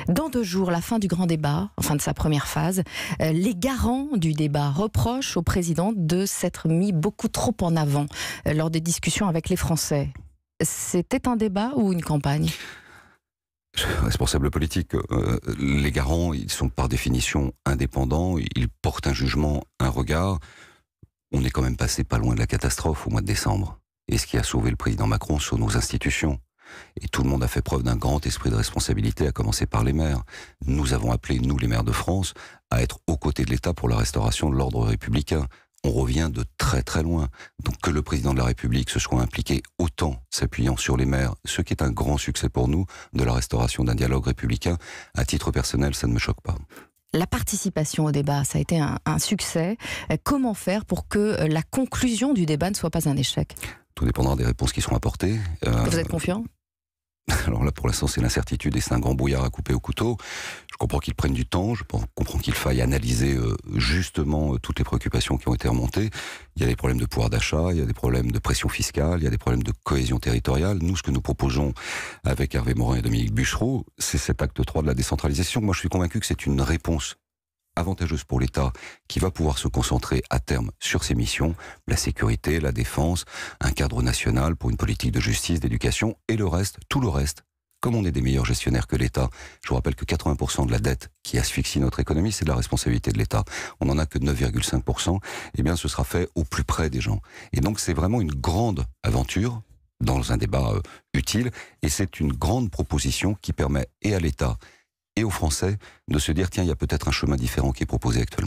Dans 2 jours, la fin du grand débat, enfin de sa première phase, les garants du débat reprochent au président de s'être mis beaucoup trop en avant lors des discussions avec les Français. C'était un débat ou une campagne ? Responsables politiques, les garants, ils sont par définition indépendants, ils portent un jugement, un regard. On est quand même passé pas loin de la catastrophe au mois de décembre. Et ce qui a sauvé le président Macron sont nos institutions. Et tout le monde a fait preuve d'un grand esprit de responsabilité, à commencer par les maires. Nous avons appelé, nous les maires de France, à être aux côtés de l'État pour la restauration de l'ordre républicain. On revient de très très loin. Donc que le président de la République se soit impliqué autant, s'appuyant sur les maires, ce qui est un grand succès pour nous, de la restauration d'un dialogue républicain, à titre personnel, ça ne me choque pas. La participation au débat, ça a été un succès. Comment faire pour que la conclusion du débat ne soit pas un échec ? Tout dépendra des réponses qui seront apportées. Vous êtes confiant ? Alors là, pour l'instant, c'est l'incertitude et c'est un grand brouillard à couper au couteau. Je comprends qu'ils prennent du temps, je comprends qu'il faille analyser justement toutes les préoccupations qui ont été remontées. Il y a des problèmes de pouvoir d'achat, il y a des problèmes de pression fiscale, il y a des problèmes de cohésion territoriale. Nous, ce que nous proposons avec Hervé Morin et Dominique Bussereau, c'est cet acte 3 de la décentralisation. Moi, je suis convaincu que c'est une réponse avantageuse pour l'État qui va pouvoir se concentrer à terme sur ses missions, la sécurité, la défense, un cadre national pour une politique de justice, d'éducation et le reste, tout le reste. Comme on est des meilleurs gestionnaires que l'État, je vous rappelle que 80% de la dette qui asphyxie notre économie, c'est de la responsabilité de l'État. On n'en a que 9,5%, eh bien ce sera fait au plus près des gens. Et donc c'est vraiment une grande aventure dans un débat utile, et c'est une grande proposition qui permet et à l'État et aux Français de se dire, tiens, il y a peut-être un chemin différent qui est proposé actuellement.